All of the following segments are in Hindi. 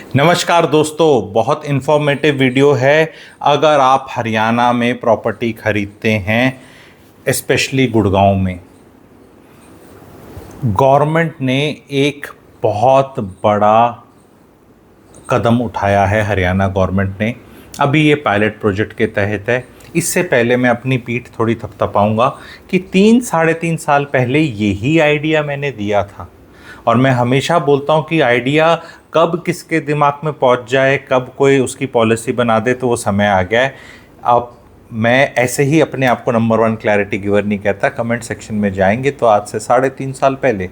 नमस्कार दोस्तों, बहुत इन्फॉर्मेटिव वीडियो है। अगर आप हरियाणा में प्रॉपर्टी खरीदते हैं, स्पेशली गुड़गांव में, गवर्नमेंट ने एक बहुत बड़ा कदम उठाया है। हरियाणा गवर्नमेंट ने अभी ये पायलट प्रोजेक्ट के तहत है। इससे पहले मैं अपनी पीठ थोड़ी थपथपाऊंगा कि 3-3.5 साल पहले यही आइडिया मैंने दिया था। और मैं हमेशा बोलता हूँ कि आइडिया कब किसके दिमाग में पहुँच जाए, कब कोई उसकी पॉलिसी बना दे, तो वो समय आ गया है। अब मैं ऐसे ही अपने आप को नंबर 1 क्लैरिटी गिवर नहीं कहता। कमेंट सेक्शन में जाएंगे तो आज से 3.5 साल पहले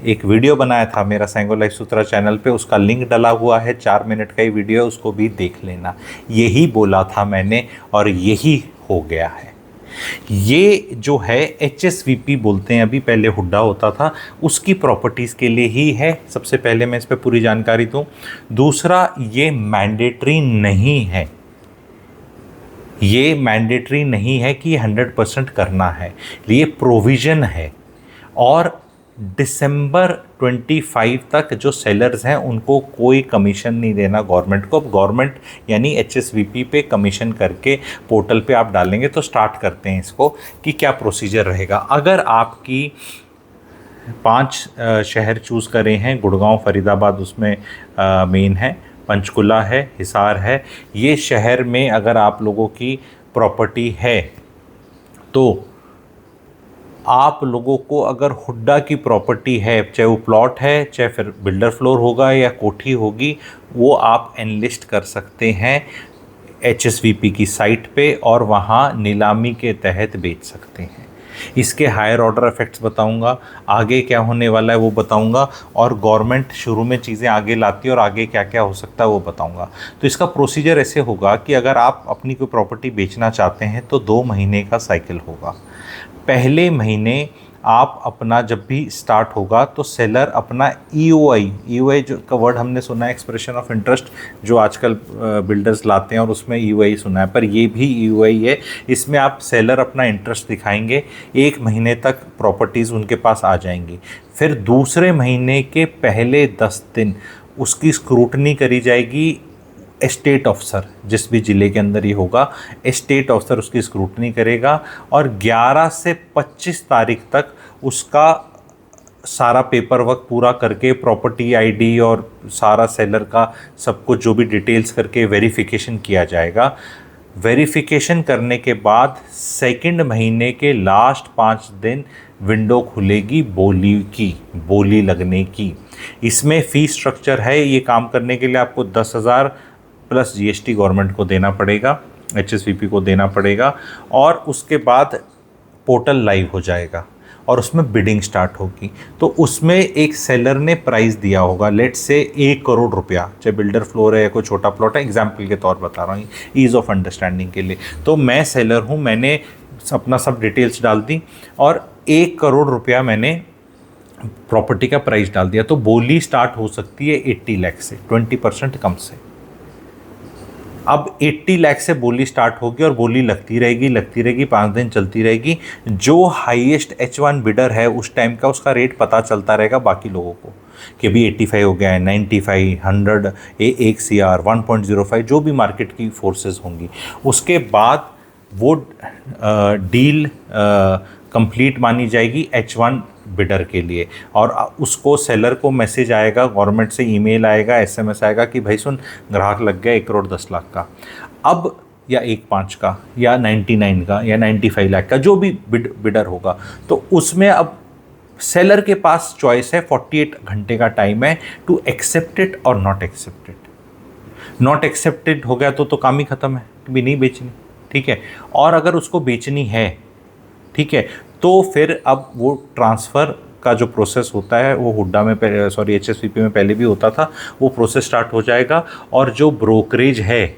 एक वीडियो बनाया था मेरा सेंगो लाइफ सूत्रा चैनल पे, उसका लिंक डला हुआ है। 4 मिनट का ही वीडियो है, उसको भी देख लेना। यही बोला था मैंने और यही हो गया है। ये जो है HSVP बोलते हैं, अभी पहले हुड्डा होता था, उसकी प्रॉपर्टीज़ के लिए ही है। सबसे पहले मैं इस पर पूरी जानकारी दूं। दूसरा, ये मैंडेटरी नहीं है। ये मैंडेटरी नहीं है कि 100% करना है, ये प्रोविज़न है। और दिसंबर 25 तक जो सेलर्स हैं उनको कोई कमीशन नहीं देना गवर्नमेंट को। अब गवर्नमेंट यानी HSVP पे कमीशन करके पोर्टल पे आप डालेंगे। तो स्टार्ट करते हैं इसको कि क्या प्रोसीजर रहेगा। अगर आपकी 5 शहर चूज़ करे हैं, गुड़गांव, फरीदाबाद उसमें मेन है, पंचकुला है, हिसार है। ये शहर में अगर आप लोगों की प्रॉपर्टी है तो आप लोगों को, अगर हुड्डा की प्रॉपर्टी है, चाहे वो प्लॉट है, चाहे फिर बिल्डर फ्लोर होगा या कोठी होगी, वो आप एनलिस्ट कर सकते हैं HSVP की साइट पे और वहाँ नीलामी के तहत बेच सकते हैं। इसके हायर ऑर्डर इफेक्ट्स बताऊंगा, आगे क्या होने वाला है वो बताऊंगा, और गवर्नमेंट शुरू में चीज़ें आगे लाती है और आगे क्या क्या हो सकता है वो बताऊंगा। तो इसका प्रोसीजर ऐसे होगा कि अगर आप अपनी कोई प्रॉपर्टी बेचना चाहते हैं तो 2 महीने का साइकिल होगा। पहले महीने आप अपना, जब भी स्टार्ट होगा तो सेलर अपना EOI जो का वर्ड हमने सुना है, एक्सप्रेशन ऑफ इंटरेस्ट, जो आजकल बिल्डर्स लाते हैं और उसमें EOI सुना है, पर ये भी EOI है। इसमें आप सेलर अपना इंटरेस्ट दिखाएंगे, 1 महीने तक प्रॉपर्टीज़ उनके पास आ जाएंगी। फिर दूसरे महीने के पहले 10 दिन उसकी स्क्रूटनी करी जाएगी। एस्टेट ऑफिसर, जिस भी ज़िले के अंदर ये होगा, एस्टेट ऑफिसर उसकी स्क्रूटनी करेगा और 11 से 25 तारीख तक उसका सारा पेपर वर्क पूरा करके, प्रॉपर्टी ID और सारा सेलर का सब कुछ जो भी डिटेल्स करके वेरिफिकेशन किया जाएगा। वेरिफिकेशन करने के बाद 2nd महीने के लास्ट 5 दिन विंडो खुलेगी बोली लगने की। इसमें फ़ी स्ट्रक्चर है। ये काम करने के लिए आपको 10,000 प्लस GST गवर्नमेंट को देना पड़ेगा, HSVP को देना पड़ेगा। और उसके बाद पोर्टल लाइव हो जाएगा और उसमें बिडिंग स्टार्ट होगी। तो उसमें एक सेलर ने प्राइस दिया होगा, लेट्स से 1 करोड़ रुपया, चाहे बिल्डर फ्लोर है या कोई छोटा प्लॉट है, एग्जाम्पल के तौर बता रहा हूँ ईज़ ऑफ अंडरस्टैंडिंग के लिए। तो मैं सेलर हूँ, मैंने अपना सब डिटेल्स डाल दी और 1 करोड़ रुपया मैंने प्रॉपर्टी का प्राइस डाल दिया। तो बोली स्टार्ट हो सकती है 80 लाख से, 20% कम से। अब 80 लाख से बोली स्टार्ट होगी और बोली लगती रहेगी 5 दिन चलती रहेगी। जो हाईएस्ट H1 बिडर है उस टाइम का, उसका रेट पता चलता रहेगा बाकी लोगों को कि अभी 85 हो गया है, 95, 100, 1 CR, 1.05, जो भी मार्केट की फोर्सेस होंगी। उसके बाद वो डील कंप्लीट मानी जाएगी H1 बिडर के लिए, और उसको सेलर को मैसेज आएगा, गवर्नमेंट से ईमेल आएगा, SMS आएगा कि भाई सुन, ग्राहक लग गया 1 करोड़ 10 लाख का। अब या 1.5 का या 99 का या 95 लाख का, जो भी बिडर होगा, तो उसमें अब सेलर के पास चॉइस है, 48 घंटे का टाइम है टू एक्सेप्ट इट और not accept it. Not accepted हो गया तो काम ही ख़त्म है, भी नहीं बेचनी, ठीक है। और अगर उसको बेचनी है, ठीक है, तो फिर अब वो ट्रांसफ़र का जो प्रोसेस होता है वो हुड्डा में HSVP में पहले भी होता था, वो प्रोसेस स्टार्ट हो जाएगा। और जो ब्रोकरेज है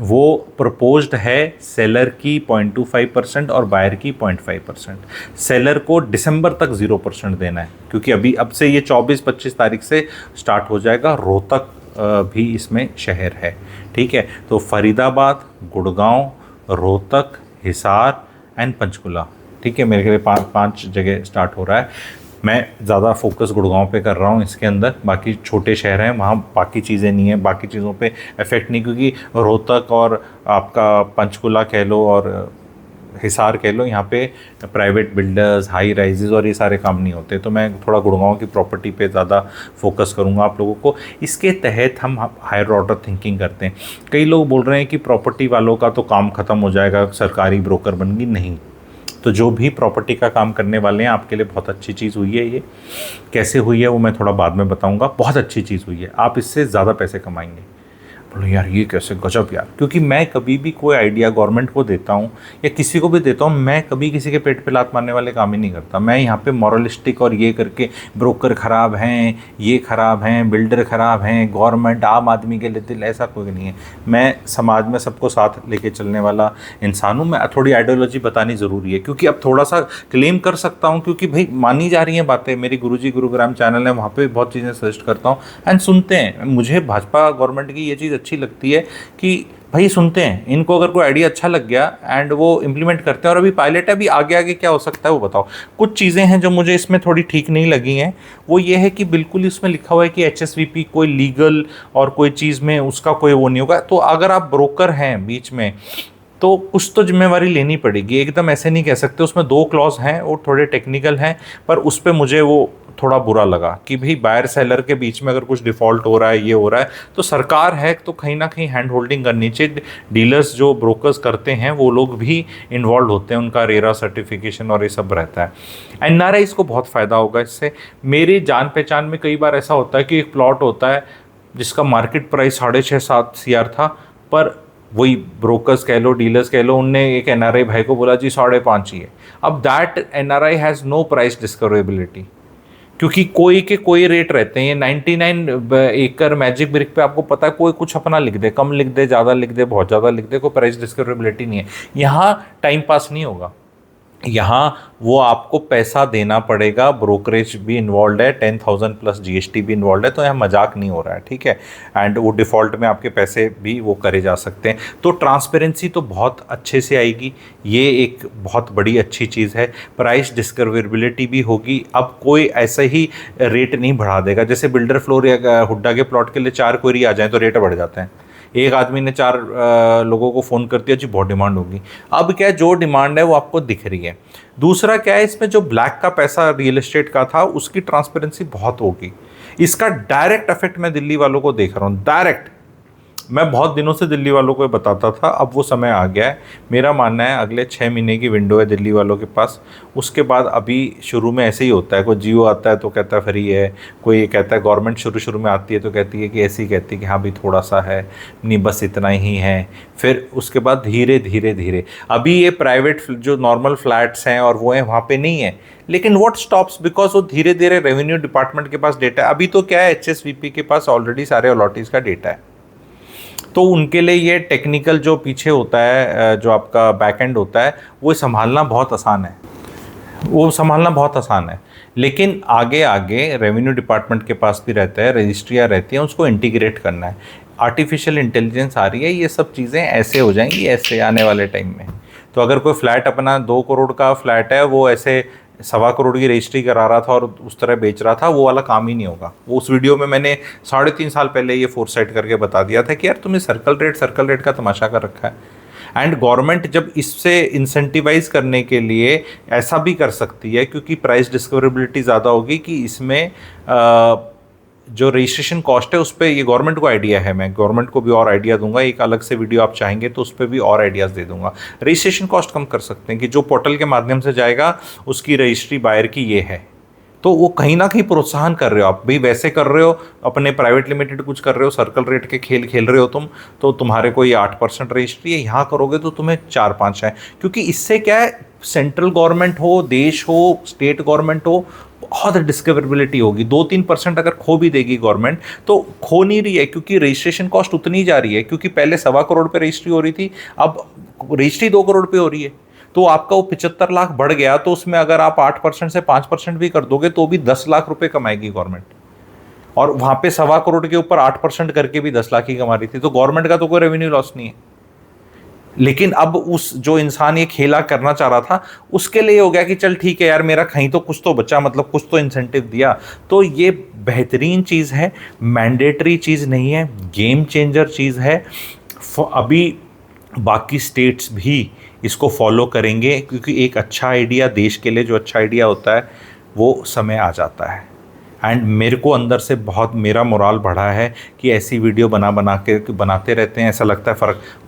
वो प्रपोज्ड है सेलर की 0.25% और बायर की 0.5%। सेलर को दिसंबर तक 0% देना है, क्योंकि अब से ये 24-25 तारीख से स्टार्ट हो जाएगा। रोहतक भी इसमें शहर है, ठीक है। तो फरीदाबाद, गुड़गांव, रोहतक, हिसार एंड पंचकुला, ठीक है, मेरे के लिए 5 जगह स्टार्ट हो रहा है। मैं ज़्यादा फोकस गुड़गांव पे कर रहा हूँ इसके अंदर, बाकी छोटे शहर हैं वहाँ बाकी चीज़ें नहीं हैं, बाकी चीज़ों पे इफेक्ट नहीं, क्योंकि रोहतक और आपका पंचकुला कह लो और हिसार कह लो, यहाँ पे प्राइवेट बिल्डर्स, हाई राइजेस और ये सारे काम नहीं होते। तो मैं थोड़ा गुड़गांव की प्रॉपर्टी पे ज़्यादा फोकस करूँगा आप लोगों को। इसके तहत हम हायर ऑर्डर थिंकिंग करते हैं। कई लोग बोल रहे हैं कि प्रॉपर्टी वालों का तो काम ख़त्म हो जाएगा, सरकारी ब्रोकर बन गई, नहीं। तो जो भी प्रॉपर्टी का काम करने वाले हैं, आपके लिए बहुत अच्छी चीज़ हुई है। ये कैसे हुई है वो मैं थोड़ा बाद में बताऊंगा। बहुत अच्छी चीज़ हुई है, आप इससे ज़्यादा पैसे कमाएंगे। बोलो यार ये कैसे, गजब यार। क्योंकि मैं कभी भी कोई आइडिया गवर्नमेंट को देता हूँ या किसी को भी देता हूँ, मैं कभी किसी के पेट पे लात मारने वाले काम ही नहीं करता। मैं यहाँ पे मॉरलिस्टिक और ये करके ब्रोकर ख़राब हैं, ये ख़राब हैं, बिल्डर ख़राब हैं, गवर्नमेंट आम आदमी के लिए दिल, ऐसा कोई नहीं है। मैं समाज में सबको साथ लेके चलने वाला इंसान हूँ। मैं थोड़ी आइडियोलॉजी बतानी ज़रूरी है, क्योंकि अब थोड़ा सा क्लेम कर सकता हूँ, क्योंकि भाई मानी जा रही हैं बातें। मेरी गुरुजी गुरुग्राम चैनल है, वहाँ पे बहुत चीज़ें सजेस्ट करता हूँ एंड सुनते हैं। मुझे भाजपा गवर्नमेंट की ये चीज़ अच्छी लगती है कि भाई सुनते हैं इनको, अगर कोई आइडिया अच्छा लग गया एंड वो इम्प्लीमेंट करते हैं। और अभी पायलट है, अभी आगे आगे क्या हो सकता है वो बताओ। कुछ चीज़ें हैं जो मुझे इसमें थोड़ी ठीक नहीं लगी हैं। वो ये है कि बिल्कुल इसमें लिखा हुआ है कि HSVP कोई लीगल और कोई चीज़ में उसका कोई वो नहीं होगा। तो अगर आप ब्रोकर हैं बीच में, तो कुछ तो जिम्मेवारी लेनी पड़ेगी। एकदम ऐसे नहीं कह सकते। उसमें 2 क्लॉज हैं और थोड़े टेक्निकल हैं, पर उस पर मुझे वो थोड़ा बुरा लगा कि भाई बायर सेलर के बीच में अगर कुछ डिफ़ॉल्ट हो रहा है, ये हो रहा है, तो सरकार है तो कहीं ना कहीं हैंड होल्डिंग करनी चाहिए। डीलर्स जो ब्रोकर्स करते हैं वो लोग भी इन्वॉल्व होते हैं, उनका रेरा सर्टिफिकेशन और ये सब रहता है। NRIs को बहुत फ़ायदा होगा इससे। मेरी जान पहचान में कई बार ऐसा होता है कि एक प्लॉट होता है जिसका मार्केट प्राइस 6.5-7 CR था, पर वही ब्रोकर्स कह लो, डीलर्स कह लो, उनने एक NRI भाई को बोला जी 5.5 ही है। अब that NRI has no price discoverability, क्योंकि कोई के कोई रेट रहते हैं। ये 99 एकड़ मैजिक ब्रिक पे आपको पता है कोई कुछ अपना लिख दे, कम लिख दे, ज़्यादा लिख दे, बहुत ज़्यादा लिख दे, कोई प्राइस डिस्कवरेबिलिटी नहीं है। यहाँ टाइम पास नहीं होगा, यहाँ वो आपको पैसा देना पड़ेगा। ब्रोकरेज भी इन्वॉल्व है, 10,000 प्लस GST भी इन्वॉल्व है, तो यहाँ मजाक नहीं हो रहा है, ठीक है। एंड वो डिफ़ॉल्ट में आपके पैसे भी वो करे जा सकते हैं। तो ट्रांसपेरेंसी तो बहुत अच्छे से आएगी, ये एक बहुत बड़ी अच्छी चीज़ है। प्राइस डिस्कवरेबिलिटी भी होगी। अब कोई ऐसे ही रेट नहीं बढ़ा देगा, जैसे बिल्डर फ्लोर या हुड्डा के प्लॉट के लिए 4 क्वेरी आ जाए तो रेट बढ़ जाते हैं। एक आदमी ने 4 लोगों को फ़ोन कर दिया जी बहुत डिमांड होगी। अब क्या है, जो डिमांड है वो आपको दिख रही है। दूसरा क्या है, इसमें जो ब्लैक का पैसा रियल एस्टेट का था उसकी ट्रांसपेरेंसी बहुत होगी। इसका डायरेक्ट इफेक्ट मैं दिल्ली वालों को देख रहा हूँ, डायरेक्ट। मैं बहुत दिनों से दिल्ली वालों को बताता था, अब वो समय आ गया है। मेरा मानना है अगले 6 महीने की विंडो है दिल्ली वालों के पास। उसके बाद अभी शुरू में ऐसे ही होता है, कोई जियो आता है तो कहता है फ्री है, कोई कहता है, गवर्नमेंट शुरू में आती है तो कहती है कि ऐसी कहती है कि हाँ भाई थोड़ा सा है, नहीं बस इतना ही है। फिर उसके बाद धीरे धीरे धीरे अभी ये प्राइवेट जो नॉर्मल फ्लैट्स हैं और वो हैं वहाँ पे नहीं है, लेकिन व्हाट स्टॉप्स, बिकॉज वो धीरे धीरे रेवेन्यू डिपार्टमेंट के पास डेटा है। अभी तो क्या है, HSVP के पास ऑलरेडी सारे अलॉटीज़ का डेटा है, तो उनके लिए ये टेक्निकल जो पीछे होता है, जो आपका बैक एंड होता है, वो संभालना बहुत आसान है, वो संभालना बहुत आसान है। लेकिन आगे आगे रेवेन्यू डिपार्टमेंट के पास भी रहता है, रजिस्ट्रियाँ रहती हैं, उसको इंटीग्रेट करना है। आर्टिफिशियल इंटेलिजेंस आ रही है, ये सब चीज़ें ऐसे हो जाएंगी ऐसे आने वाले टाइम में। तो अगर कोई फ्लैट अपना 2 करोड़ का फ्लैट है, वो ऐसे 1.25 करोड़ की रजिस्ट्री करा रहा था और उस तरह बेच रहा था, वो वाला काम ही नहीं होगा। वो उस वीडियो में मैंने 3.5 साल पहले ये फोरसाइट करके बता दिया था कि यार तुमने सर्कल रेट का तमाशा कर रखा है। एंड गवर्नमेंट जब इससे इंसेंटिवाइज करने के लिए ऐसा भी कर सकती है, क्योंकि प्राइस डिस्कवरेबिलिटी ज़्यादा होगी, कि इसमें जो रजिस्ट्रेशन कॉस्ट है उस पर ये गवर्नमेंट को आइडिया है। मैं गवर्नमेंट को भी और आइडिया दूंगा, एक अलग से वीडियो आप चाहेंगे तो उस पर भी और आइडियाज़ दे दूंगा। रजिस्ट्रेशन कॉस्ट कम कर सकते हैं कि जो पोर्टल के माध्यम से जाएगा उसकी रजिस्ट्री बायर की ये है, तो वो कहीं ना कहीं प्रोत्साहन कर रहे हो आप। भाई वैसे कर रहे हो, अपने प्राइवेट लिमिटेड कुछ कर रहे हो, सर्कल रेट के खेल खेल रहे हो तुम, तो तुम्हारे को ये 8% रजिस्ट्री है, यहाँ करोगे तो तुम्हें 4-5 है। क्योंकि इससे क्या है, सेंट्रल गवर्नमेंट हो, देश हो, स्टेट गवर्नमेंट हो, बहुत डिस्कवरेबिलिटी होगी। 2-3% अगर खो भी देगी गवर्नमेंट तो खो नहीं रही है, क्योंकि रजिस्ट्रेशन कॉस्ट उतनी जा रही है। क्योंकि पहले 1.25 करोड़ पे रजिस्ट्री हो रही थी, अब रजिस्ट्री 2 करोड़ पे हो रही है। तो आपका वो 75 लाख बढ़ गया, तो उसमें अगर आप 8% से 5% भी कर दोगे तो भी 10 लाख रुपए कमाएगी गवर्नमेंट। और वहाँ पे 1.25 करोड़ के ऊपर 8% करके भी 10 लाख ही कमा रही थी, तो गवर्नमेंट का तो कोई रेवेन्यू लॉस नहीं है। लेकिन अब उस जो इंसान ये खेला करना चाह रहा था उसके लिए हो गया कि चल ठीक है यार, मेरा कहीं तो कुछ तो बचा, मतलब कुछ तो इंसेंटिव दिया। तो ये बेहतरीन चीज़ है, मैंडेटरी चीज़ नहीं है, गेम चेंजर चीज़ है। अभी बाकी स्टेट्स भी इसको फॉलो करेंगे, क्योंकि एक अच्छा आइडिया देश के लिए, जो अच्छा आइडिया होता है वो समय आ जाता है। एंड मेरे को अंदर से बहुत मेरा मोराल बढ़ा है कि ऐसी वीडियो बना के बनाते रहते हैं। ऐसा लगता है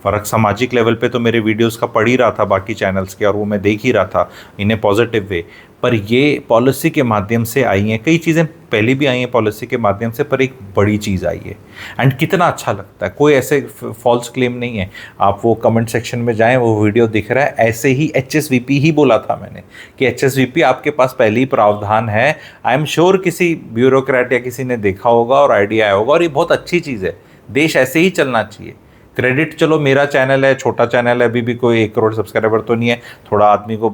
फ़र्क सामाजिक लेवल पे तो मेरे वीडियोस का पड़ ही रहा था बाकी चैनल्स के, और वो मैं देख ही रहा था इन ए पॉजिटिव वे। पर ये पॉलिसी के माध्यम से आई हैं, कई चीज़ें पहले भी आई हैं पॉलिसी के माध्यम से, पर एक बड़ी चीज़ आई है। एंड कितना अच्छा लगता है, कोई ऐसे फॉल्स क्लेम नहीं है। आप वो कमेंट सेक्शन में जाएं, वो वीडियो दिख रहा है, ऐसे ही एचएसवीपी ही बोला था मैंने कि एचएसवीपी आपके पास पहले ही प्रावधान है। आई एम श्योर किसी ब्यूरोक्रेट या किसी ने देखा होगा और आइडिया आया होगा, और ये बहुत अच्छी चीज़ है। देश ऐसे ही चलना चाहिए। क्रेडिट चलो मेरा चैनल है, छोटा चैनल है, अभी भी कोई 1 करोड़ सब्सक्राइबर तो नहीं है। थोड़ा आदमी को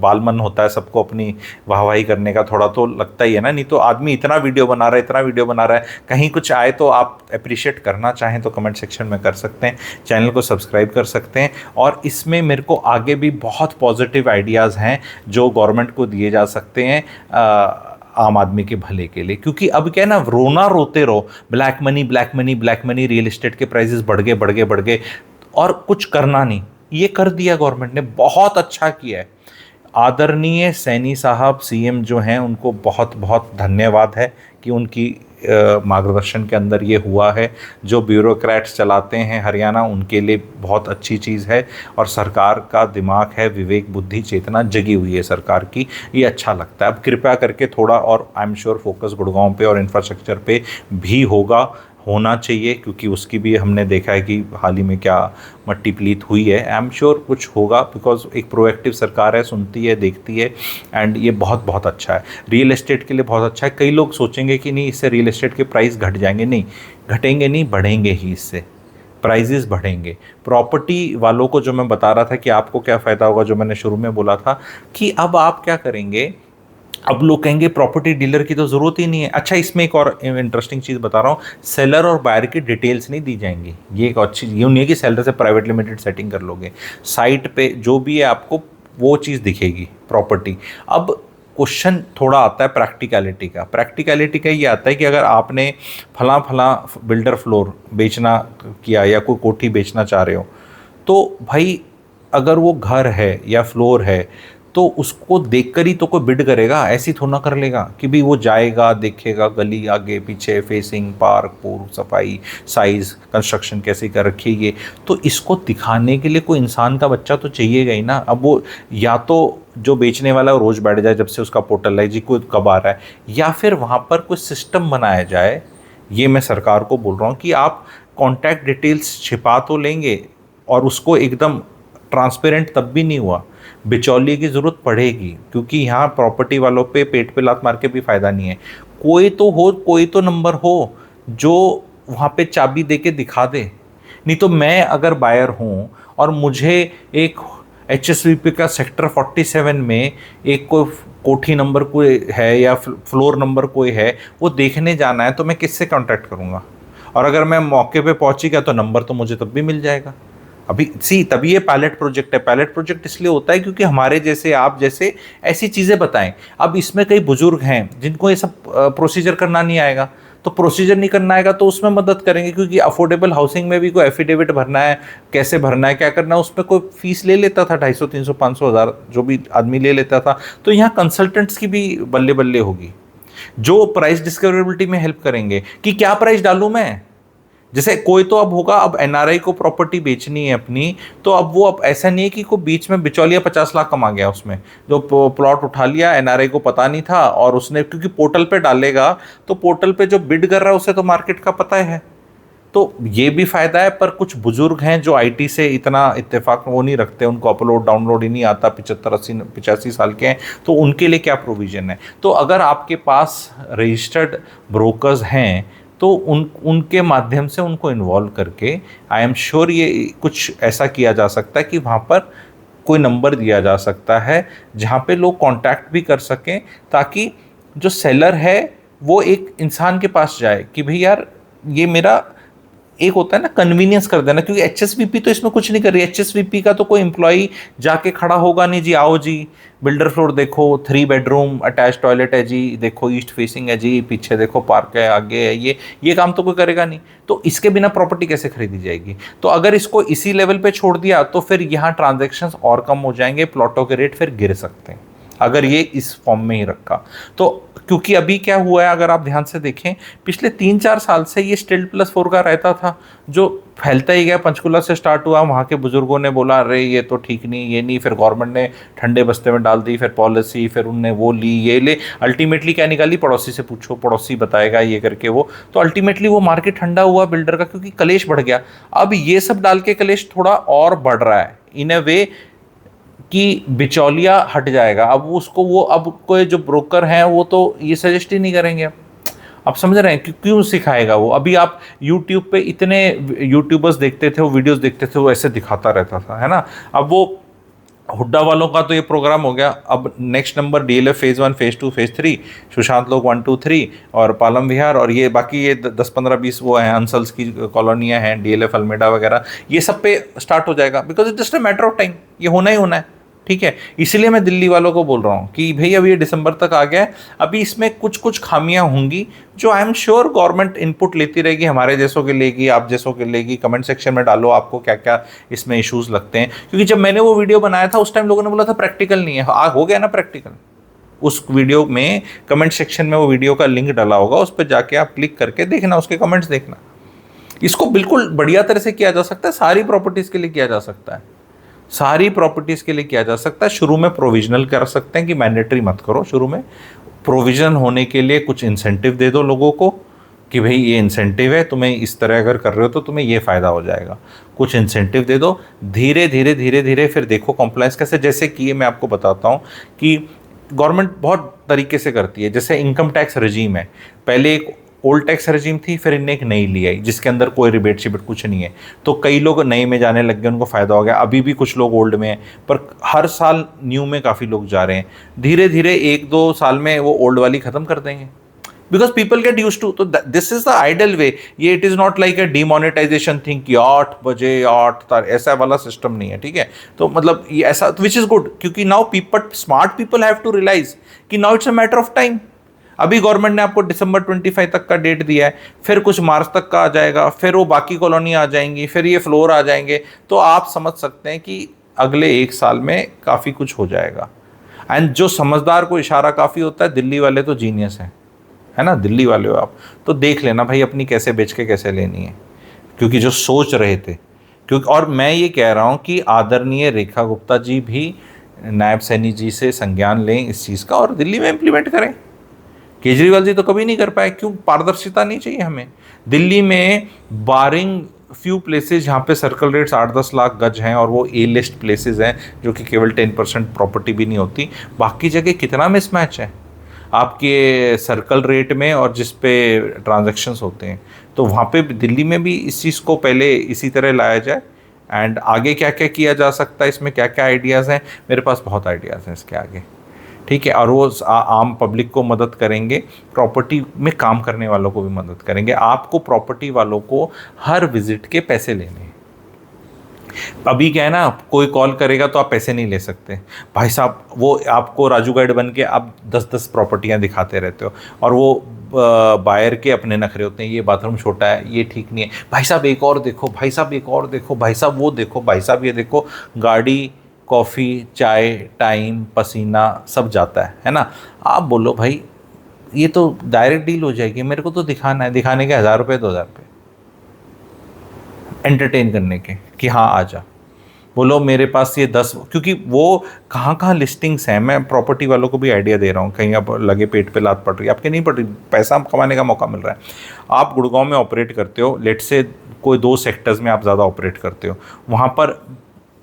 बाल मन होता है सबको अपनी वाहवाही करने का, थोड़ा तो लगता ही है ना। नहीं तो आदमी इतना वीडियो बना रहा है, कहीं कुछ आए तो आप अप्रिशिएट करना चाहें तो कमेंट सेक्शन में कर सकते हैं, चैनल को सब्सक्राइब कर सकते हैं। और इसमें मेरे को आगे भी बहुत पॉजिटिव आइडियाज़ हैं जो गवर्नमेंट को दिए जा सकते हैं आम आदमी के भले के लिए। क्योंकि अब क्या है ना, रोना रोते रहो, ब्लैक मनी, रियल एस्टेट के प्राइसेस बढ़ गए और कुछ करना नहीं। ये कर दिया गवर्नमेंट ने, बहुत अच्छा किया है। आदरणीय सैनी साहब सीएम जो हैं, उनको बहुत बहुत धन्यवाद है कि उनकी मार्गदर्शन के अंदर ये हुआ है। जो ब्यूरोक्रेट्स चलाते हैं हरियाणा, उनके लिए बहुत अच्छी चीज़ है। और सरकार का दिमाग है, विवेक बुद्धि चेतना जगी हुई है सरकार की, ये अच्छा लगता है। अब कृपया करके थोड़ा और I am sure focus Gurgaon पे और इंफ्रास्ट्रक्चर पे भी होना चाहिए, क्योंकि उसकी भी हमने देखा है कि हाल ही में क्या मट्टी पलीत हुई है। आई एम श्योर कुछ होगा, बिकॉज एक प्रोएक्टिव सरकार है, सुनती है, देखती है। एंड ये बहुत बहुत अच्छा है, रियल एस्टेट के लिए बहुत अच्छा है। कई लोग सोचेंगे कि नहीं इससे रियल एस्टेट के प्राइस घट जाएंगे, नहीं घटेंगे, नहीं बढ़ेंगे ही, इससे प्राइजेस बढ़ेंगे। प्रॉपर्टी वालों को जो मैं बता रहा था कि आपको क्या फ़ायदा होगा, जो मैंने शुरू में बोला था कि अब आप क्या करेंगे, अब लोग कहेंगे प्रॉपर्टी डीलर की तो ज़रूरत ही नहीं है। अच्छा, इसमें एक और इंटरेस्टिंग चीज़ बता रहा हूँ, सेलर और बायर की डिटेल्स नहीं दी जाएंगी। ये एक अच्छी, ये नहीं है कि सेलर से प्राइवेट लिमिटेड सेटिंग कर लोगे, साइट पे जो भी है आपको वो चीज़ दिखेगी प्रॉपर्टी। अब क्वेश्चन थोड़ा आता है प्रैक्टिकलिटी का ये आता है कि अगर आपने फला बिल्डर फ्लोर बेचना किया या कोई कोठी बेचना चाह रहे हो, तो भाई अगर वो घर है या फ्लोर है तो उसको देखकर ही तो कोई बिड करेगा, ऐसी थोड़ा ना कर लेगा कि भी वो जाएगा देखेगा गली आगे पीछे, फेसिंग, पार्क, पूर्व, सफाई, साइज़, कंस्ट्रक्शन कैसे कर रखी है। तो इसको दिखाने के लिए कोई इंसान का बच्चा तो चाहिएगा ही ना। अब वो या तो जो बेचने वाला रोज़ बैठ जाए जब से उसका पोर्टल है जी कोई कब आ रहा है, या फिर वहाँ पर कोई सिस्टम बनाया जाए। ये मैं सरकार को बोल रहा हूँ कि आप कॉन्टैक्ट डिटेल्स छिपा तो लेंगे और उसको एकदम ट्रांसपेरेंट तब भी नहीं हुआ, बिचौलिए की ज़रूरत पड़ेगी, क्योंकि यहाँ प्रॉपर्टी वालों पे पेट पे लात मार के भी फ़ायदा नहीं है। कोई तो नंबर हो जो वहाँ पे चाबी दे के दिखा दे। नहीं तो मैं अगर बायर हूँ और मुझे एक एचएसवीपी का सेक्टर 47 में एक कोई कोठी नंबर कोई है या फ्लोर नंबर कोई है, वो देखने जाना है, तो मैं किससे कॉन्टैक्ट करूँगा? और अगर मैं मौके पे पहुँच गया तो नंबर तो मुझे तब भी मिल जाएगा। तभी ये पायलट प्रोजेक्ट है। पायलट प्रोजेक्ट इसलिए होता है क्योंकि हमारे जैसे, आप जैसे ऐसी चीज़ें बताएं। अब इसमें कई बुजुर्ग हैं जिनको ये सब प्रोसीजर करना नहीं आएगा, तो प्रोसीजर नहीं करना आएगा तो उसमें मदद करेंगे, क्योंकि अफोर्डेबल हाउसिंग में भी कोई एफिडेविट भरना है, कैसे भरना है, क्या करना है, उसमें कोई फीस ले लेता था 250, 300, 500, 1000 जो भी आदमी ले लेता था। तो यहाँ कंसल्टेंट्स की भी बल्ले बल्ले होगी जो प्राइस डिस्कवरेबिलिटी में हेल्प करेंगे कि क्या प्राइस डालूँ मैं। जैसे कोई तो अब होगा, अब एनआरआई को प्रॉपर्टी बेचनी है अपनी, तो अब वो अब ऐसा नहीं है कि कोई बीच में बिचौलिया 50 लाख कमा गया उसमें, जो प्लॉट उठा लिया, एनआरआई को पता नहीं था और उसने, क्योंकि पोर्टल पे डालेगा तो पोर्टल पे जो बिड कर रहा है उसे तो मार्केट का पता है। तो ये भी फ़ायदा है। पर कुछ बुजुर्ग हैं जो आईटी से इतना इत्तेफाक वो नहीं रखते, उनको अपलोड डाउनलोड ही नहीं आता, 75, 80, 85 साल के हैं, तो उनके लिए क्या प्रोविज़न है? तो अगर आपके पास रजिस्टर्ड ब्रोकर्स हैं तो उनके माध्यम से उनको इन्वॉल्व करके आई एम श्योर ये कुछ ऐसा किया जा सकता है कि वहाँ पर कोई नंबर दिया जा सकता है जहाँ पे लोग कांटेक्ट भी कर सकें, ताकि जो सेलर है वो एक इंसान के पास जाए कि भाई यार ये मेरा एक होता है ना कन्वीनियंस कर देना, क्योंकि एचएसवीपी तो इसमें कुछ नहीं कर रही। एचएसवीपी का तो कोई एम्प्लॉय जाके खड़ा होगा नहीं जी, आओ जी बिल्डर फ्लोर देखो, 3 बेडरूम अटैच टॉयलेट है जी, देखो ईस्ट फेसिंग है जी, पीछे देखो पार्क है, आगे है, ये काम तो कोई करेगा नहीं। तो इसके बिना प्रॉपर्टी कैसे खरीदी जाएगी? तो अगर इसको इसी लेवल पे छोड़ दिया तो फिर यहाँ ट्रांजेक्शन्स और कम हो जाएंगे, प्लॉटों के रेट फिर गिर सकते हैं अगर ये इस फॉर्म में ही रखा तो। क्योंकि अभी क्या हुआ है, अगर आप ध्यान से देखें, पिछले 3-4 साल से ये Stilt+4 का रहता था, जो फैलता ही गया। पंचकुला से स्टार्ट हुआ, वहाँ के बुजुर्गों ने बोला अरे ये तो ठीक नहीं, ये नहीं, फिर गवर्नमेंट ने ठंडे बस्ते में डाल दी, फिर पॉलिसी, फिर उनने वो ली, ये ले, अल्टीमेटली क्या निकाली, पड़ोसी से पूछो, पड़ोसी बताएगा, ये करके वो। तो अल्टीमेटली वो मार्केट ठंडा हुआ बिल्डर का, क्योंकि कलेश बढ़ गया। अब ये सब डाल के कलेश थोड़ा और बढ़ रहा है इन अ वे कि बिचौलिया हट जाएगा। अब उसको वो, अब कोई जो ब्रोकर हैं वो तो ये सजेस्ट ही नहीं करेंगे। आप समझ रहे हैं क्यों सिखाएगा वो? अभी आप यूट्यूब पे इतने यूट्यूबर्स देखते थे, वो वीडियोस देखते थे, वो ऐसे दिखाता रहता था, है ना। अब वो हुड्डा वालों का तो ये प्रोग्राम हो गया। अब next number DLF phase 1, phase 2, phase 3, Sushant लोक 1, 2, 3 और पालम विहार, और ये बाकी ये 10-15-20 वो हैं अंसल्स की कॉलोनियाँ हैं, डीएलएफ अल्मेडा वगैरह, ये सब पे स्टार्ट हो जाएगा। Because it just a matter of time, ये होना ही होना है। ठीक है, इसलिए मैं दिल्ली वालों को बोल रहा हूँ कि भाई अभी ये दिसंबर तक आ गया है, अभी इसमें कुछ कुछ खामियां होंगी जो I am sure government input लेती रहेगी, हमारे जैसों के लेगी, आप जैसों के लेगी। कमेंट सेक्शन में डालो आपको क्या क्या इसमें इश्यूज लगते हैं, क्योंकि जब मैंने वो वीडियो बनाया था उस टाइम लोगों ने बोला था प्रैक्टिकल नहीं है। हो गया ना प्रैक्टिकल। उस वीडियो में कमेंट सेक्शन में वो वीडियो का लिंक डाला होगा, उस पर जाके आप क्लिक करके देखना, उसके कमेंट्स देखना। इसको बिल्कुल बढ़िया तरह से किया जा सकता है, सारी प्रॉपर्टीज के लिए किया जा सकता है, सारी प्रॉपर्टीज़ के लिए किया जा सकता है। शुरू में प्रोविजनल कर सकते हैं कि मैंडेटरी मत करो, शुरू में प्रोविजन होने के लिए कुछ इंसेंटिव दे दो लोगों को कि भाई ये इंसेंटिव है, तुम्हें इस तरह अगर कर रहे हो तो तुम्हें ये फ़ायदा हो जाएगा, कुछ इंसेंटिव दे दो। धीरे धीरे धीरे धीरे फिर देखो कॉम्प्लायंस कैसे, जैसे कि ये मैं आपको बताता हूँ कि गवर्नमेंट बहुत तरीके से करती है। जैसे इनकम टैक्स रजीम है, पहले एक ओल्ड टैक्स रजीम थी, फिर इनने एक नई ली आई जिसके अंदर कोई रिबेट शिबेट कुछ नहीं है, तो कई लोग नए में जाने लग गए, उनको फ़ायदा हो गया। अभी भी कुछ लोग ओल्ड में हैं, पर हर साल न्यू में काफ़ी लोग जा रहे हैं। धीरे धीरे 1-2 साल में वो ओल्ड वाली ख़त्म कर देंगे, because people get use to. तो this is the ideal way. ये it is not like a demonetisation thing कि 8 बजे 8 ऐसा वाला सिस्टम नहीं है। ठीक है, तो मतलब ये ऐसा, विच इज़ गुड, क्योंकि now people, smart people have to realise कि now it's a matter of time. अभी गवर्नमेंट ने आपको दिसंबर 25 तक का डेट दिया है, फिर कुछ मार्च तक का आ जाएगा, फिर वो बाकी कॉलोनी आ जाएंगी, फिर ये फ्लोर आ जाएंगे। तो आप समझ सकते हैं कि अगले 1 साल में काफ़ी कुछ हो जाएगा। एंड जो समझदार को इशारा काफ़ी होता है, दिल्ली वाले तो जीनियस हैं, है ना। दिल्ली वाले हो आप, तो देख लेना भाई अपनी कैसे बेच के कैसे लेनी है, क्योंकि जो सोच रहे थे, क्योंकि और मैं ये कह रहा हूँ कि आदरणीय रेखा गुप्ता जी भी नायब सैनी जी से संज्ञान लें इस चीज़ का और दिल्ली में इम्प्लीमेंट करें। केजरीवाल जी तो कभी नहीं कर पाए, क्यों? पारदर्शिता नहीं चाहिए हमें। दिल्ली में बारिंग फ्यू प्लेसेस जहाँ पे सर्कल रेट्स 8-10 लाख गज हैं और वो ए लिस्ट प्लेसेस हैं जो कि केवल 10% प्रॉपर्टी भी नहीं होती, बाकी जगह कितना मिसमैच है आपके सर्कल रेट में और जिस पे ट्रांजैक्शंस होते हैं। तो वहाँ पे दिल्ली में भी इस चीज़ को पहले इसी तरह लाया जाए। एंड आगे क्या क्या किया जा सकता है, इसमें क्या क्या आइडियाज़ हैं, मेरे पास बहुत आइडियाज़ हैं इसके आगे। ठीक है, और वो आम पब्लिक को मदद करेंगे, प्रॉपर्टी में काम करने वालों को भी मदद करेंगे। आपको प्रॉपर्टी वालों को हर विजिट के पैसे लेने हैं। अभी क्या है ना, कोई कॉल करेगा तो आप पैसे नहीं ले सकते भाई साहब, वो आपको राजू गाइड बन के आप 10-10 प्रॉपर्टियाँ दिखाते रहते हो और वो बायर के अपने नखरे होते हैं, ये बाथरूम छोटा है, ये ठीक नहीं है, भाई साहब एक और देखो, भाई साहब एक और देखो, भाई साहब वो देखो, भाई साहब ये देखो। गाड़ी, कॉफ़ी, चाय, टाइम, पसीना सब जाता है ना। आप बोलो भाई ये तो डायरेक्ट डील हो जाएगी, मेरे को तो दिखाना है, दिखाने के 1000 रुपये 2000 रुपये एंटरटेन करने के कि हाँ आ जा। बोलो मेरे पास ये 10, क्योंकि वो कहाँ कहाँ लिस्टिंग्स हैं, मैं प्रॉपर्टी वालों को भी आइडिया दे रहा हूँ, कहीं आप लगे पेट पे लात पड़ रही है, आपके नहीं पड़ रही, पैसा कमाने का मौका मिल रहा है। आप गुड़गांव में ऑपरेट करते हो, लेट से कोई 2 सेक्टर्स में आप ज़्यादा ऑपरेट करते हो, वहाँ पर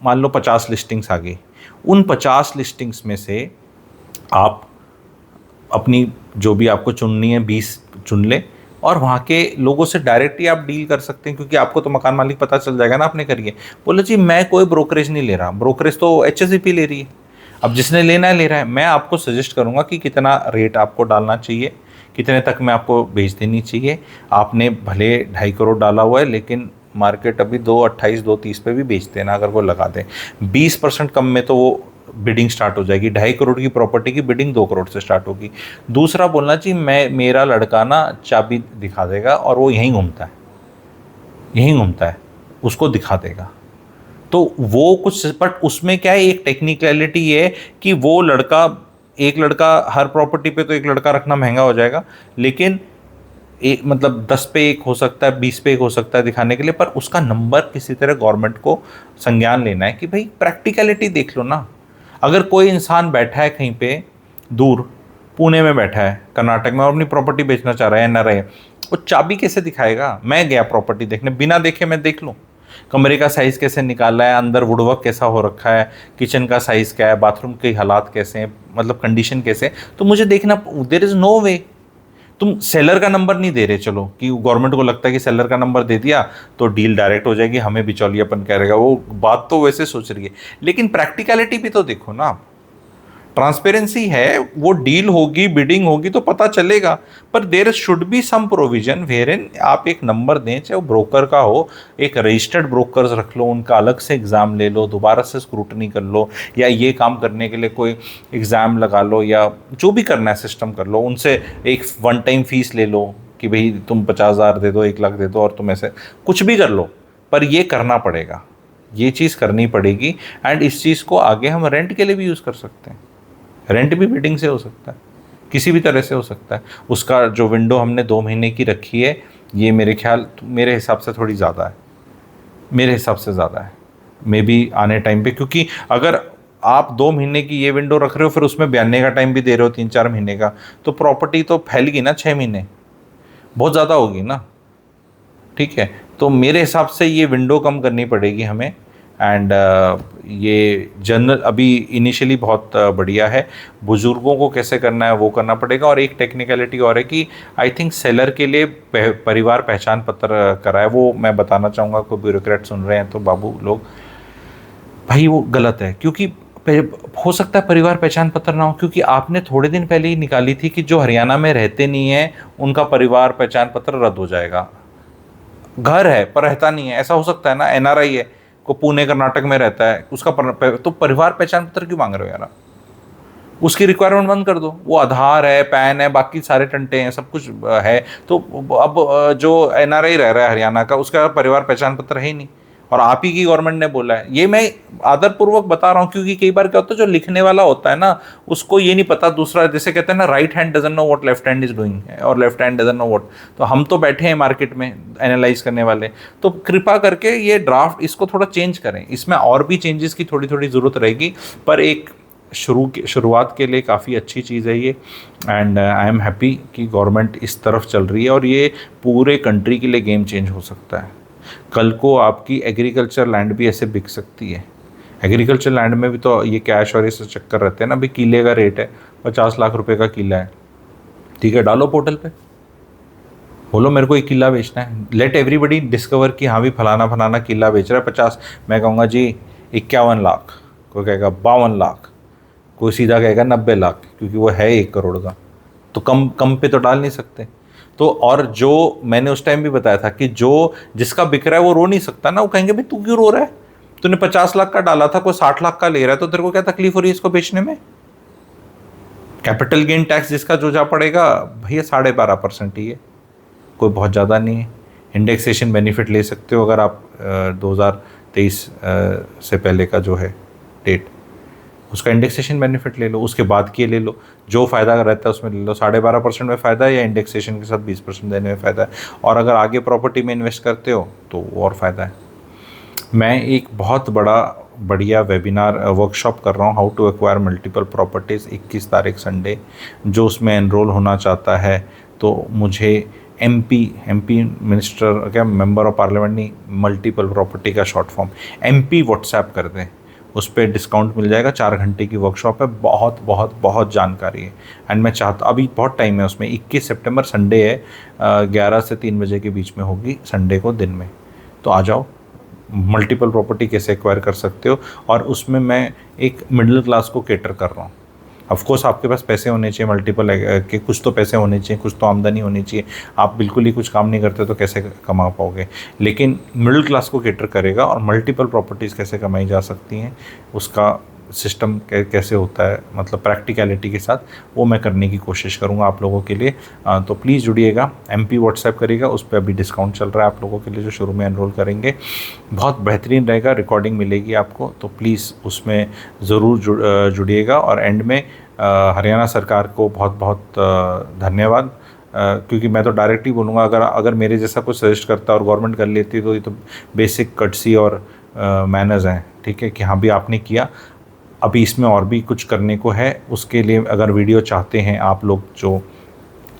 मान लो 50 लिस्टिंग्स आ गई। उन 50 लिस्टिंग्स में से आप अपनी जो भी आपको चुननी है 20 चुन ले और वहाँ के लोगों से डायरेक्ट ही आप डील कर सकते हैं, क्योंकि आपको तो मकान मालिक पता चल जाएगा ना आपने करिए। बोलो जी मैं कोई ब्रोकरेज नहीं ले रहा, ब्रोकरेज तो एचएसईपी ले रही है, अब जिसने लेना है ले रहा है। मैं आपको सजेस्ट करूँगा कि कितना रेट आपको डालना चाहिए, कितने तक में आपको बेच देनी चाहिए। आपने भले 2.5 करोड़ डाला हुआ है, लेकिन मार्केट अभी 2.28 2.30 पे भी बेचते हैं ना, अगर वो लगा दें 20% कम में, तो वो बिडिंग स्टार्ट हो जाएगी। 2.5 करोड़ की प्रॉपर्टी की बिडिंग 2 करोड़ से स्टार्ट होगी। दूसरा बोलना चाहिए मेरा लड़का ना चाबी दिखा देगा और वो यहीं घूमता है, यहीं घूमता है, उसको दिखा देगा। तो वो कुछ, बट उसमें क्या है, एक टेक्निकलिटी ये है कि वो लड़का, एक लड़का हर प्रॉपर्टी पे तो एक लड़का रखना महंगा हो जाएगा, लेकिन एक मतलब 10 पे एक हो सकता है, 20 पे एक हो सकता है दिखाने के लिए, पर उसका नंबर किसी तरह गवर्नमेंट को संज्ञान लेना है कि भाई प्रैक्टिकलिटी देख लो ना। अगर कोई इंसान बैठा है कहीं पे दूर, पुणे में बैठा है, कर्नाटक में, और अपनी प्रॉपर्टी बेचना चाह रहा है, एनआरआई है, वो चाबी कैसे दिखाएगा? मैं गया प्रॉपर्टी देखने, बिना देखे मैं देख लूँ कमरे का साइज़ कैसे निकाला है, अंदर वुडवर्क कैसा हो रखा है, किचन का साइज़ क्या है, बाथरूम के हालात कैसे हैं, मतलब कंडीशन कैसे है, तो मुझे देखना। देयर इज़ नो वे। तुम सेलर का नंबर नहीं दे रहे, चलो कि गवर्नमेंट को लगता है कि सेलर का नंबर दे दिया तो डील डायरेक्ट हो जाएगी, हमें बिचौलियापन करेगा, वो बात तो वैसे सोच रही है, लेकिन प्रैक्टिकलिटी भी तो देखो ना। ट्रांसपेरेंसी है, वो डील होगी, बिडिंग होगी तो पता चलेगा, पर there should be some provision where in आप एक नंबर दें, चाहे वो ब्रोकर का हो, एक रजिस्टर्ड ब्रोकर्स रख लो, उनका अलग से एग्ज़ाम ले लो, दोबारा से स्क्रूटनी कर लो, या ये काम करने के लिए कोई एग्ज़ाम लगा लो, या जो भी करना है सिस्टम कर लो, उनसे एक वन टाइम फीस ले लो कि भाई तुम 50,000 दे दो, 1 लाख दे दो, और तुम ऐसे कुछ भी कर लो, पर ये करना पड़ेगा, ये चीज़ करनी पड़ेगी। एंड इस चीज़ को आगे हम रेंट के लिए भी यूज़ कर सकते हैं। रेंट भी बिडिंग से हो सकता है, किसी भी तरह से हो सकता है। उसका जो विंडो हमने 2 महीने की रखी है, ये मेरे हिसाब से थोड़ी ज़्यादा है, मेरे हिसाब से ज़्यादा है मे बी आने टाइम पे, क्योंकि अगर आप 2 महीने की ये विंडो रख रहे हो, फिर उसमें बयाने का टाइम भी दे रहे हो 3-4 महीने का, तो प्रॉपर्टी तो फैलेगी ना 6 महीने, बहुत ज़्यादा होगी ना। ठीक है, तो मेरे हिसाब से ये विंडो कम करनी पड़ेगी हमें। एंड ये जनरल अभी इनिशियली बहुत बढ़िया है, बुज़ुर्गों को कैसे करना है वो करना पड़ेगा। और एक टेक्निकलिटी और है कि आई थिंक सेलर के लिए परिवार पहचान पत्र कराए, वो मैं बताना चाहूँगा, कोई ब्यूरोक्रेट सुन रहे हैं तो बाबू लोग, भाई वो गलत है, क्योंकि हो सकता है परिवार पहचान पत्र ना हो, क्योंकि आपने थोड़े दिन पहले ही निकाली थी कि जो हरियाणा में रहते नहीं हैं उनका परिवार पहचान पत्र रद्द हो जाएगा। घर है पर रहता नहीं है, ऐसा हो सकता है ना, एनआरआई है, को पुणे कर्नाटक में रहता है, उसका तो परिवार पहचान पत्र क्यों मांग रहे हो यार? उसकी रिक्वायरमेंट बंद कर दो, वो आधार है, पैन है, बाकी सारे टंटे हैं, सब कुछ है, तो अब जो एनआरआई रह रहा है हरियाणा का, उसका परिवार पहचान पत्र है ही नहीं, और आप ही की गवर्नमेंट ने बोला है। ये मैं आदरपूर्वक बता रहा हूँ, क्योंकि कई बार क्या होता है, जो लिखने वाला होता है ना, उसको ये नहीं पता, दूसरा जैसे कहते हैं ना, right hand doesn't know what left hand is doing, और left hand doesn't know what. तो हम तो बैठे हैं मार्केट में एनालाइज करने वाले, तो कृपा करके ये ड्राफ्ट इसको थोड़ा चेंज करें, इसमें और भी चेंजेस की थोड़ी थोड़ी ज़रूरत रहेगी, पर एक शुरुआत के लिए काफ़ी अच्छी चीज़ है ये। एंड आई एम हैप्पी कि गवर्नमेंट इस तरफ चल रही है, और ये पूरे कंट्री के लिए गेम चेंज हो सकता है। कल को आपकी एग्रीकल्चर लैंड भी ऐसे बिक सकती है। एग्रीकल्चर लैंड में भी तो ये कैश और ये चक्कर रहते हैं ना, अभी किले का रेट है 50 लाख रुपए का किला है, ठीक है, डालो पोर्टल पे, बोलो मेरे को एक किला बेचना है, लेट एवरीबडी डिस्कवर कि हाँ भी फलाना फलाना किला बेच रहा है 50, मैं कहूँगा जी 51 लाख, कोई कहेगा 52 लाख, कोई सीधा कहेगा 90 लाख, क्योंकि वो है 1 करोड़ का, तो कम पे तो डाल नहीं सकते। तो और जो मैंने उस टाइम भी बताया था कि जो जिसका बिक रहा है वो रो नहीं सकता ना, वो कहेंगे भाई तू क्यों रो रहा है, तूने 50 लाख का डाला था, कोई 60 लाख का ले रहा है, तो तेरे को क्या तकलीफ हो रही है इसको बेचने में? कैपिटल गेन टैक्स जिसका जो जा पड़ेगा भैया 12.5% ही है, कोई बहुत ज़्यादा नहीं है। इंडेक्सेशन बेनिफिट ले सकते हो अगर आप 2023 से पहले का जो है डेट, उसका इंडेक्सेशन बेनिफिट ले लो, उसके बाद की ले लो, जो फ़ायदा रहता है उसमें ले लो। 12.5% में फ़ायदा है, या इंडेक्सेशन के साथ 20% देने में फ़ायदा है, और अगर आगे प्रॉपर्टी में इन्वेस्ट करते हो तो और फ़ायदा है। मैं एक बहुत बढ़िया वेबिनार वर्कशॉप कर रहा हूँ, how to acquire multiple properties, 21 तारीख संडे। जो उसमें एनरोल होना चाहता है तो मुझे एमपी मिनिस्टर, क्या मेंबर ऑफ पार्लियामेंट नहीं, मल्टीपल प्रॉपर्टी का शॉर्ट फॉर्म एमपी व्हाट्सएप कर दें, उस पर डिस्काउंट मिल जाएगा। 4 घंटे की वर्कशॉप है, बहुत बहुत बहुत जानकारी है। एंड मैं चाहता, अभी बहुत टाइम है उसमें, 21 सितंबर संडे है, 11 से 3 बजे के बीच में होगी संडे को दिन में, तो आ जाओ। मल्टीपल प्रॉपर्टी कैसे एक्वायर कर सकते हो, और उसमें मैं एक मिडिल क्लास को केटर कर रहा हूँ, ऑफ कोर्स आपके पास पैसे होने चाहिए, मल्टीपल के कुछ तो पैसे होने चाहिए, कुछ तो आमदनी होनी चाहिए। आप बिल्कुल ही कुछ काम नहीं करते तो कैसे कमा पाओगे। लेकिन मिडिल क्लास को कैटर करेगा और मल्टीपल प्रॉपर्टीज़ कैसे कमाई जा सकती हैं, उसका सिस्टम कैसे होता है, मतलब प्रैक्टिकलिटी के साथ, वो मैं करने की कोशिश करूँगा आप लोगों के लिए। तो प्लीज़ जुड़िएगा, MP व्हाट्सएप करिएगा, उस पर अभी डिस्काउंट चल रहा है आप लोगों के लिए जो शुरू में एनरोल करेंगे। बहुत बेहतरीन रहेगा, रिकॉर्डिंग मिलेगी आपको, तो प्लीज़ उसमें ज़रूर जुड़िएगा। और एंड में हरियाणा सरकार को बहुत बहुत धन्यवाद, क्योंकि मैं तो डायरेक्ट ही बोलूँगा, अगर मेरे जैसा कुछ सजेस्ट करता और गवर्नमेंट कर लेती तो ये तो बेसिक कर्टसी और मैनर्स हैं, ठीक है, कि हाँ भी आपने किया। अभी इसमें और भी कुछ करने को है, उसके लिए अगर वीडियो चाहते हैं आप लोग जो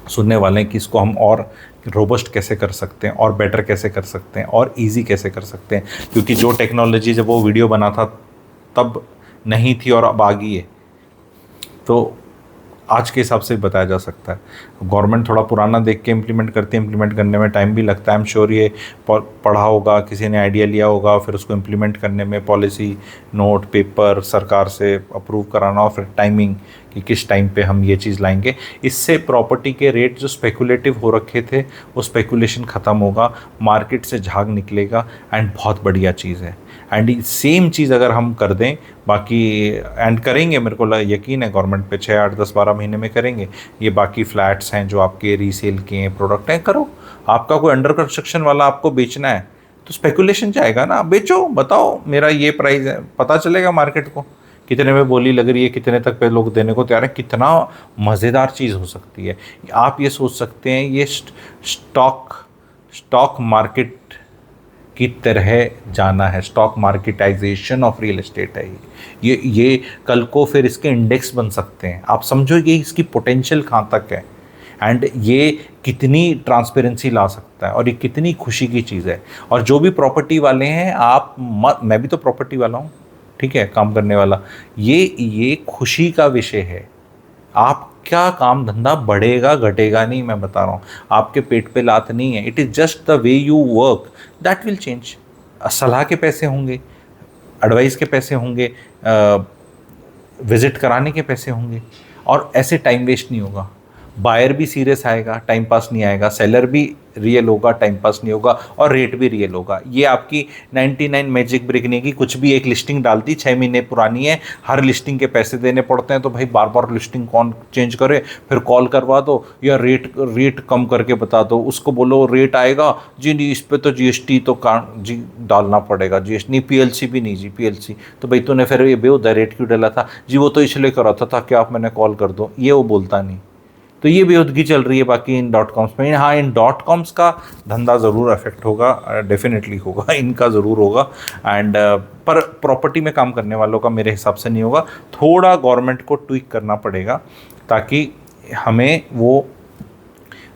सुनने वाले हैं कि इसको हम और रोबस्ट कैसे कर सकते हैं, और बेटर कैसे कर सकते हैं, और इजी कैसे कर सकते हैं, क्योंकि जो टेक्नोलॉजी जब वो वीडियो बना था तब नहीं थी और अब आ गई है, तो आज के हिसाब से बताया जा सकता है। गवर्नमेंट थोड़ा पुराना देख के इम्प्लीमेंट करती है, इम्प्लीमेंट करने में टाइम भी लगता है। आई एम श्योर ये पढ़ा होगा, किसी ने आइडिया लिया होगा, फिर उसको इम्प्लीमेंट करने में पॉलिसी, नोट, पेपर, सरकार से अप्रूव कराना, और फिर टाइमिंग कि किस टाइम पे हम ये चीज़ लाएंगे। इससे प्रॉपर्टी के रेट जो स्पेकुलेटिव हो रखे थे वो स्पेकुलेशन ख़त्म होगा, मार्केट से झाग निकलेगा, एंड बहुत बढ़िया चीज़ है। एंड सेम चीज़ अगर हम कर दें बाकी, एंड करेंगे, मेरे को यकीन है गवर्नमेंट पे, 6, 8, 10, 12 महीने में करेंगे। ये बाकी फ्लैट्स हैं जो आपके रीसेल के हैं, प्रोडक्ट हैं, करो। आपका कोई अंडर कंस्ट्रक्शन वाला आपको बेचना है तो स्पेकुलेशन जाएगा ना, बेचो, बताओ मेरा ये प्राइस है, पता चलेगा मार्केट को कितने में बोली लग रही है, कितने तक पे लोग देने को तैयार है। कितना मज़ेदार चीज़ हो सकती है। आप ये सोच सकते हैं ये स्टॉक मार्केट की तरह जाना है, stock marketisation of real estate है ये कल को फिर इसके इंडेक्स बन सकते हैं। आप समझो ये इसकी पोटेंशियल कहाँ तक है, एंड ये कितनी ट्रांसपेरेंसी ला सकता है, और ये कितनी खुशी की चीज़ है। और जो भी प्रॉपर्टी वाले हैं, मैं भी तो प्रॉपर्टी वाला हूँ, ठीक है, काम करने वाला, ये खुशी का विषय है। आपका काम धंधा बढ़ेगा घटेगा नहीं, मैं बता रहा हूँ, आपके पेट पे लात नहीं है। It is just the way you work that will change. सलाह के पैसे होंगे, एडवाइस के पैसे होंगे, विज़िट कराने के पैसे होंगे, और ऐसे टाइम वेस्ट नहीं होगा। बायर भी सीरियस आएगा, टाइम पास नहीं आएगा, सेलर भी रियल होगा, टाइम पास नहीं होगा, और रेट भी रियल होगा। ये आपकी 99 मैजिक ब्रिक नहीं की, कुछ भी एक लिस्टिंग डाल दी, 6 महीने पुरानी है, हर लिस्टिंग के पैसे देने पड़ते हैं, तो भाई बार बार लिस्टिंग कौन चेंज करे, फिर कॉल करवा दो या रेट कम करके बता दो, उसको बोलो रेट आएगा जी, नहीं इस पर तो GST तो जी डालना पड़ेगा, GST नहीं, PLC भी नहीं जी, PLC तो भाई तूने फिर ये बेहुदा रेट क्यों डाला था जी, वो तो इसलिए करा था ताकि आप मैंने कॉल कर दो, ये वो बोलता नहीं। तो ये बेहूदगी चल रही है बाकी इन .coms में। हाँ, इन .coms का धंधा ज़रूर अफेक्ट होगा, डेफिनेटली होगा, इनका ज़रूर होगा। एंड पर प्रॉपर्टी में काम करने वालों का मेरे हिसाब से नहीं होगा। थोड़ा गवर्नमेंट को ट्विक करना पड़ेगा ताकि हमें वो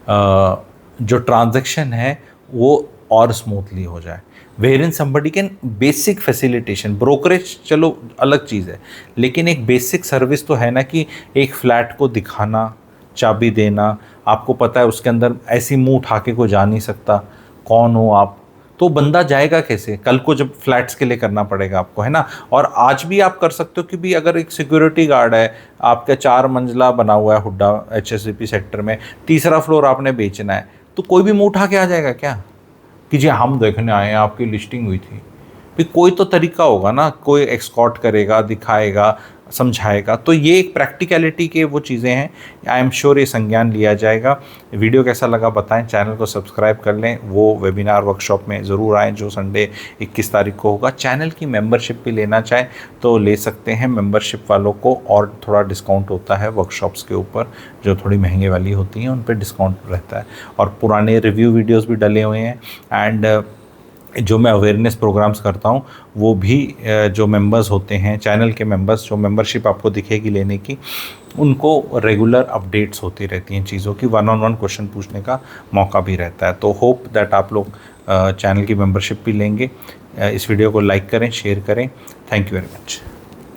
जो ट्रांजैक्शन है वो और स्मूथली हो जाए। Wherein somebody can basic facilitation, brokerage चलो अलग चीज़ है, लेकिन एक बेसिक सर्विस तो है ना, कि एक फ्लैट को दिखाना, चाबी देना, आपको पता है उसके अंदर ऐसी मुंह उठा के कोई जा नहीं सकता, कौन हो आप, तो बंदा जाएगा कैसे कल को जब फ्लैट्स के लिए करना पड़ेगा आपको, है ना। और आज भी आप कर सकते हो कि भी अगर एक सिक्योरिटी गार्ड है, आपका 4 मंजिला बना हुआ है हुड्डा HSCP सेक्टर में, 3रा फ्लोर आपने बेचना है, तो कोई भी मुंह उठा के आ जाएगा क्या कि जी हम देखने आए हैं, आपकी लिस्टिंग हुई थी। फिर कोई तो तरीका होगा ना, कोई एक्सकॉर्ट करेगा, दिखाएगा, समझाएगा। तो ये एक प्रैक्टिकलिटी के वो चीज़ें हैं। आई एम श्योर ये संज्ञान लिया जाएगा। वीडियो कैसा लगा बताएं, चैनल को सब्सक्राइब कर लें। वो वेबिनार वर्कशॉप में ज़रूर आएँ जो संडे 21 तारीख को होगा। चैनल की मेंबरशिप भी लेना चाहें तो ले सकते हैं। मेंबरशिप वालों को और थोड़ा डिस्काउंट होता है वर्कशॉप्स के ऊपर, जो थोड़ी महंगे वाली होती हैं उन पर डिस्काउंट रहता है। और पुराने रिव्यू वीडियोज़ भी डले हुए हैं। एंड जो मैं अवेयरनेस प्रोग्राम्स करता हूँ वो भी जो मेंबर्स होते हैं, चैनल के मेंबर्स, जो मेंबरशिप आपको दिखेगी लेने की, उनको रेगुलर अपडेट्स होती रहती हैं चीज़ों की, 1-on-1 क्वेश्चन पूछने का मौका भी रहता है। तो होप दैट आप लोग चैनल की मेंबरशिप भी लेंगे। इस वीडियो को लाइक करें, शेयर करें। Thank you very much.